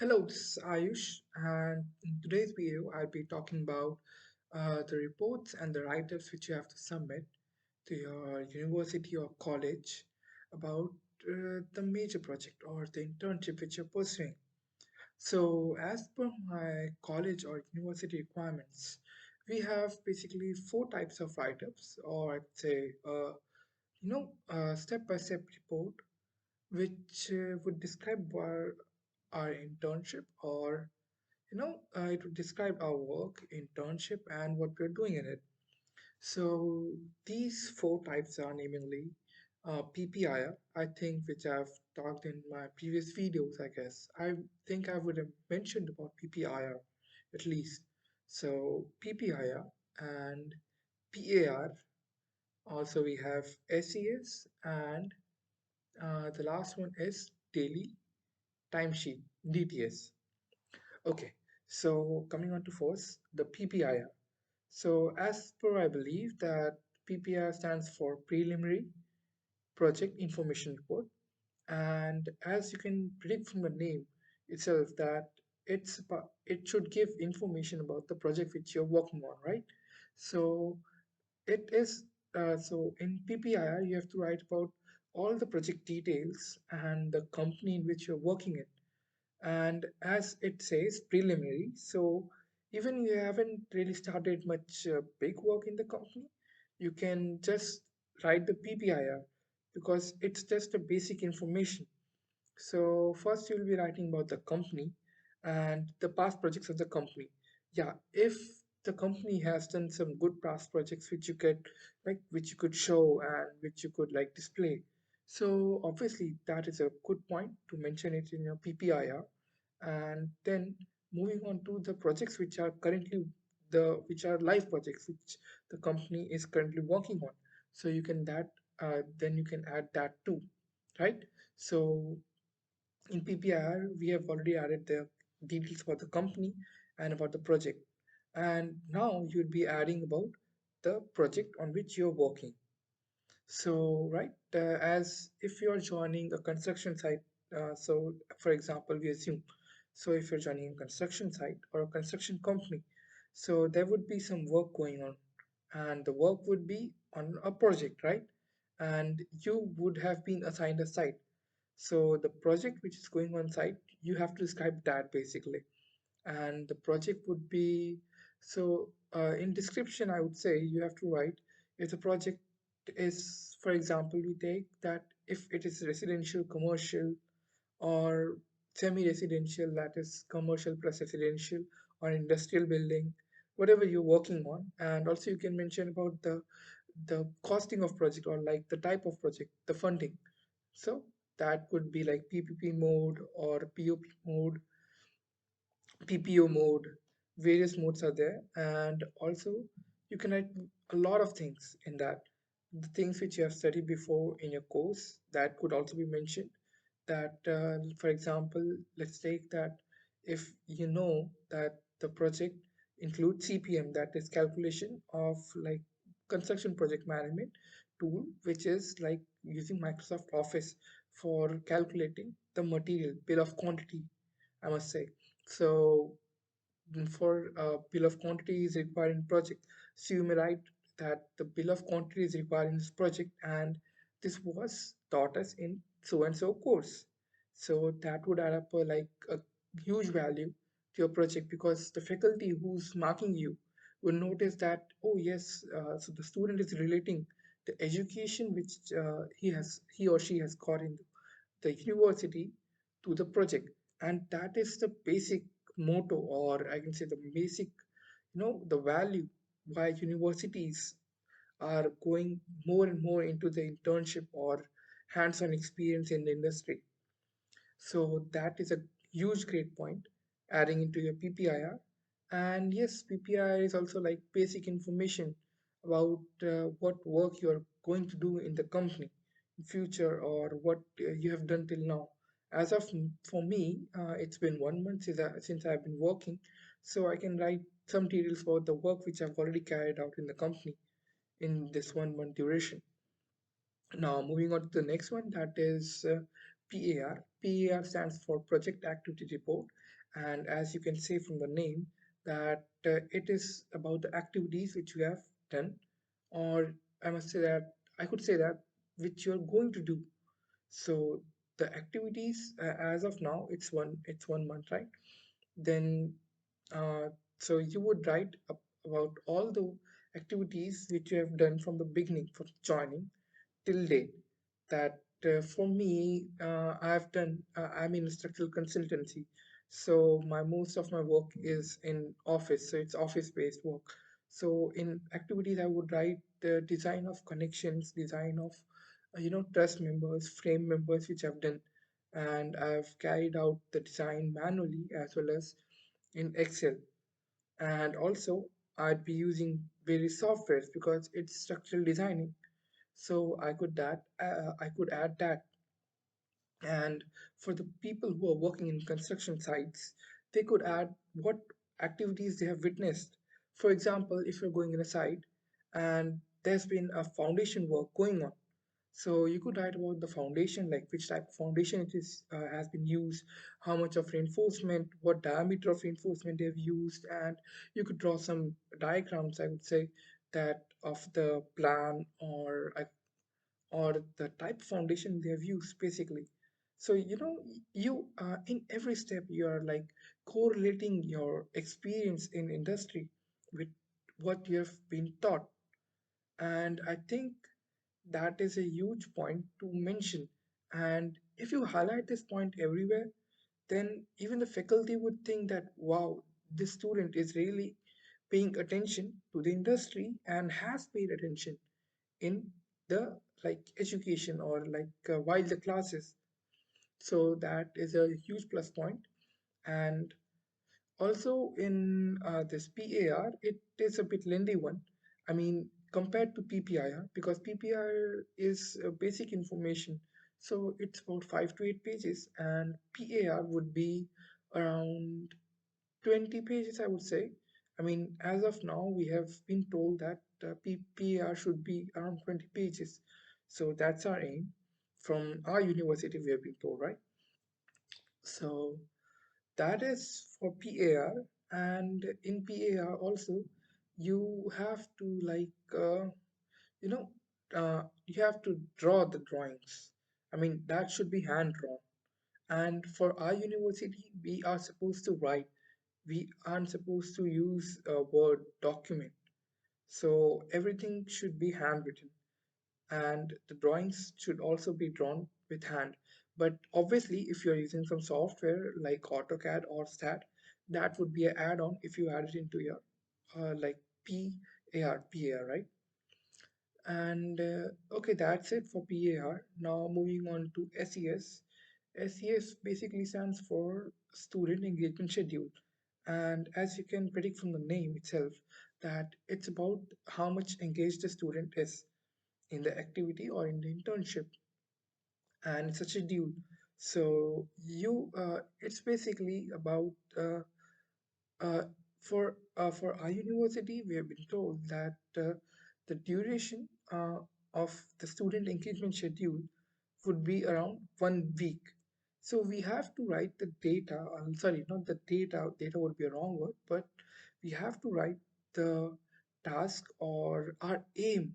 Hello, this is Ayush, and in today's video, I'll be talking about the reports and the write-ups which you have to submit to your university or college about the major project or the internship which you're pursuing. So, as per my college or university requirements, we have basically four types of write-ups, or I'd say, a step-by-step report which would describe our internship or it would describe our work internship and what we're doing in it. So these four types are namely PPIR, I think, which I've talked in my previous videos. I guess I think I would have mentioned about PPIR at least. So PPIR and PAR. Also we have SES, and the last one is daily timesheet, DTS. Okay, so coming on to first, the PPIR. So as per I believe that PPIR stands for Preliminary Project Information Report, and as you can predict from the name itself that it should give information about the project which you're working on, right? So it is so in PPIR you have to write about all the project details and the company in which you're working in, and as it says preliminary, so even you haven't really started much big work in the company, you can just write the PPIR because it's just a basic information. So first you'll be writing about the company and the past projects of the company. Yeah, if the company has done some good past projects which you could show and which you could like display. So obviously that is a good point to mention it in your PPIR. And then moving on to the projects which are currently which are live projects which the company is currently working on. So you can that then you can add that too, right? So in PPIR, we have already added the details about the company and about the project. And now you'd be adding about the project on which you're working. So, right, as if you're joining a construction site, so for example, we assume, so if you're joining a construction site or a construction company, so there would be some work going on, and the work would be on a project, right? And you would have been assigned a site. So the project which is going on site, you have to describe that basically. And the project would be so in description, I would say you have to write if the project is, for example, we take that if it is residential, commercial, or semi-residential, that is commercial plus residential, or industrial building, whatever you're working on. And also you can mention about the costing of project or like the type of project, the funding. So that could be like PPP mode or POP mode, PPO mode, various modes are there. And also you can write a lot of things in that. The things which you have studied before in your course, that could also be mentioned. That, for example, let's take that if you know that the project includes CPM, that is calculation of like construction project management tool, which is like using Microsoft Office for calculating the material bill of quantity, I must say. So for bill of quantity is required in project. So you may write that the bill of quantity is required in this project, and this was taught us in so and so course. So that would add up like a huge value to your project because the faculty who's marking you will notice that, oh yes, so the student is relating the education which he or she has got in the university to the project, and that is the basic motto, or I can say the basic, the value why universities are going more and more into the internship or hands-on experience in the industry. So that is a huge great point adding into your PPIR. And yes, PPIR is also like basic information about what work you are going to do in the company in future or what you have done till now. As of for me, it's been 1 month since I've been working, so I can write some details about the work which I've already carried out in the company in this 1 month duration. Now, moving on to the next one, that is PAR. PAR stands for Project Activity Report, and as you can see from the name, that it is about the activities which you have done, or I must say that I could say that which you are going to do. So the activities as of now, it's 1 month, right? Then uh, so you would write about all the activities which you have done from the beginning for joining till date. That for me, I've done. I'm in structural consultancy, so my most of my work is in office. So it's office-based work. So in activities, I would write the design of connections, design of trust members, frame members, which I've done, and I've carried out the design manually as well as in Excel. And also, I'd be using various softwares because it's structural designing, so I could add that. And for the people who are working in construction sites, they could add what activities they have witnessed. For example, if you're going in a site and there's been a foundation work going on, so you could write about the foundation, like which type of foundation it is has been used, how much of reinforcement, what diameter of reinforcement they've used, and you could draw some diagrams, I would say, that of the plan or the type of foundation they have used basically. So you in every step you are like correlating your experience in industry with what you have been taught, and I think that is a huge point to mention. And if you highlight this point everywhere, then even the faculty would think that, wow, this student is really paying attention to the industry and has paid attention in the like education or like while the classes. So that is a huge plus point. And also in this PAR, it is a bit lengthy one. I mean, compared to PPIR, because PPIR is basic information, so it's about 5 to 8 pages, and PAR would be around 20 pages, I would say. I mean, as of now, we have been told that PPR should be around 20 pages. So that's our aim from our university, we have been told, right? So that is for PAR. And in PAR also, you have to you know, you have to draw the drawings. I mean, that should be hand drawn. And for our university, we are supposed to write. We aren't supposed to use a Word document. So everything should be handwritten, and the drawings should also be drawn with hand. But obviously, if you're using some software like AutoCAD or STAT, that would be an add-on if you add it into your like PAR, right? And okay, that's it for PAR. Now moving on to SES. SES basically stands for Student Engagement Schedule. And as you can predict from the name itself, that it's about how much engaged the student is in the activity or in the internship. And it's a schedule. So it's basically about uh, for our university, we have been told that the duration of the student engagement schedule would be around 1 week. So we have to write the data. Sorry, not the data. Data would be a wrong word, but we have to write the task or our aim,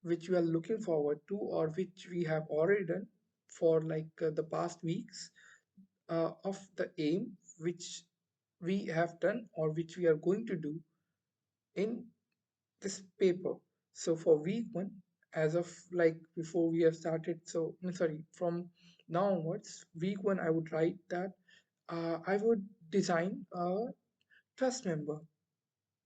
which we are looking forward to, or which we have already done for like the past weeks, of the aim which we have done or which we are going to do in this paper. So for week one, as of like before we have started, so no, sorry, from now onwards, week one, I would write that I would design a trust member.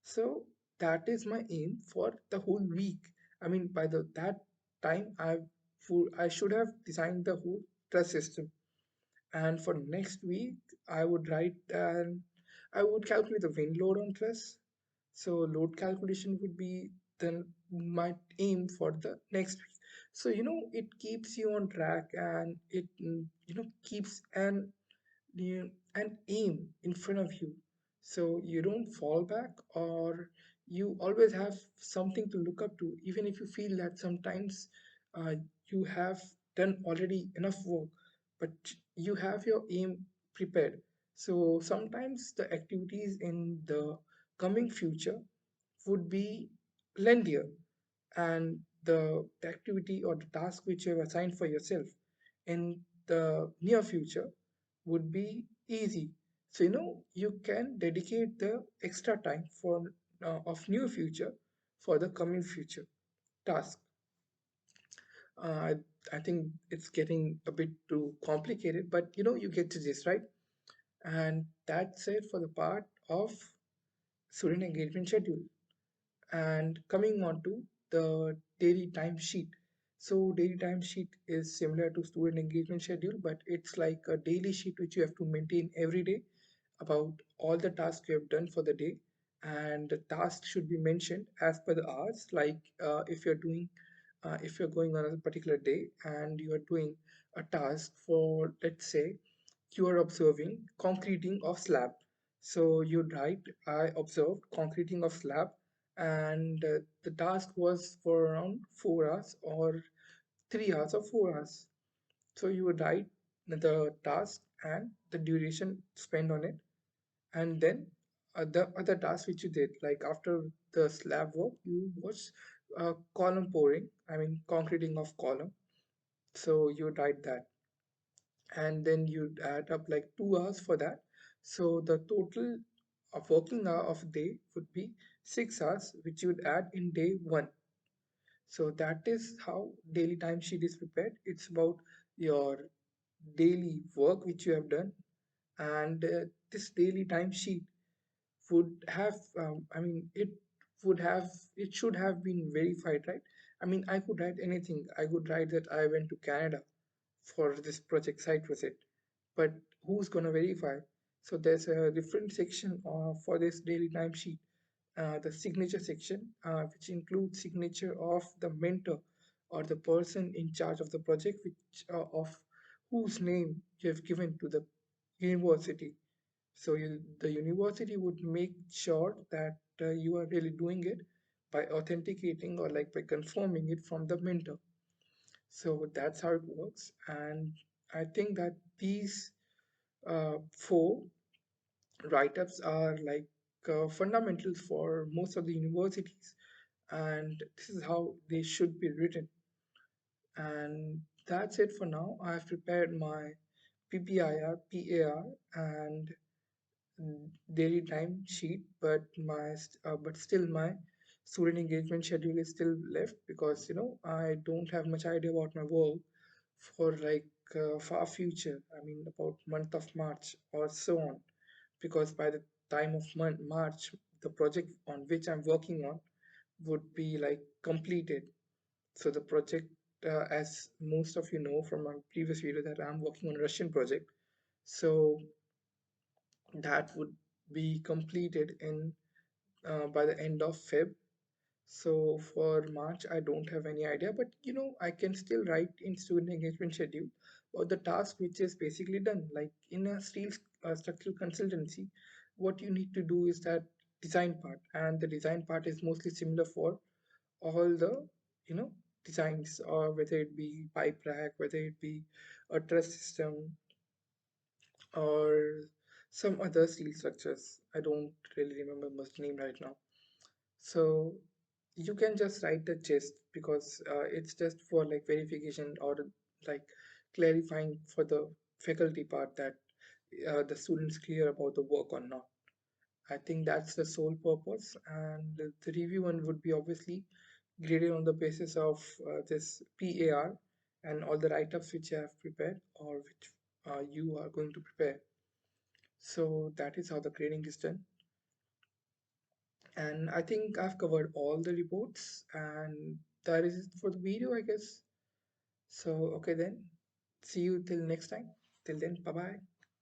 So that is my aim for the whole week. I mean, by the that time, I should have designed the whole trust system. And for next week, I would write and I would calculate the wind load on truss. So load calculation would be then my aim for the next week. So it keeps you on track, and it keeps an aim in front of you, so you don't fall back, or you always have something to look up to, even if you feel that sometimes uh, you have done already enough work. but you have your aim prepared. So sometimes the activities in the coming future would be lengthier, and the activity or the task which you have assigned for yourself in the near future would be easy. So you can dedicate the extra time for of near future for the coming future task. uh, I, I think it's getting a bit too complicated, but you get to this, right? And that's it for the part of student engagement schedule. And coming on to the daily timesheet. So daily timesheet is similar to student engagement schedule, but it's like a daily sheet which you have to maintain every day about all the tasks you have done for the day. And the task should be mentioned as per the hours. Like if you're going on a particular day and you are doing a task for, let's say, you are observing concreting of slab. So you write, I observed concreting of slab, and the task was for around 4 hours or 3 hours or 4 hours. So you would write the task and the duration spent on it, and then the other task which you did, like after the slab work, you was column pouring, I mean concreting of column. So you would write that, and then you add up like 2 hours for that. So the total of working hour of day would be 6 hours, which you would add in day one. So that is how daily timesheet is prepared. It's about your daily work which you have done, and this daily timesheet would have, it should have been verified, right? I mean, I could write anything. I could write that I went to Canada for this project site visit, but who's going to verify? So there's a different section for this daily timesheet, the signature section, which includes signature of the mentor or the person in charge of the project, which of whose name you have given to the university. So the university would make sure that you are really doing it by authenticating or like by confirming it from the mentor. So that's how it works. And I think that these four write-ups are like fundamentals for most of the universities, and this is how they should be written. And that's it for now. I've prepared my PPIR, PAR, and daily time sheet, but but still my student engagement schedule is still left, because I don't have much idea about my work for like far future. I mean, about month of March or so on, because by the time of March, the project on which I'm working on would be like completed. So the project, as most of you know from my previous video, that I'm working on a Russian project. So that would be completed in by the end of Feb. So for March, I don't have any idea, but I can still write in student engagement schedule or the task which is basically done. Like in a steel structural consultancy, what you need to do is that design part, and the design part is mostly similar for all the designs, or whether it be pipe rack, whether it be a truss system, or some other steel structures. I don't really remember much name right now. So you can just write the gist, because it's just for like verification or like clarifying for the faculty part that the students clear about the work or not. I think that's the sole purpose, and the review one would be obviously graded on the basis of this PAR and all the write-ups which I have prepared, or which you are going to prepare. So that is how the grading is done. And I think I've covered all the reports, and that is it for the video, I guess. So, okay then. See you till next time. Till then, bye bye.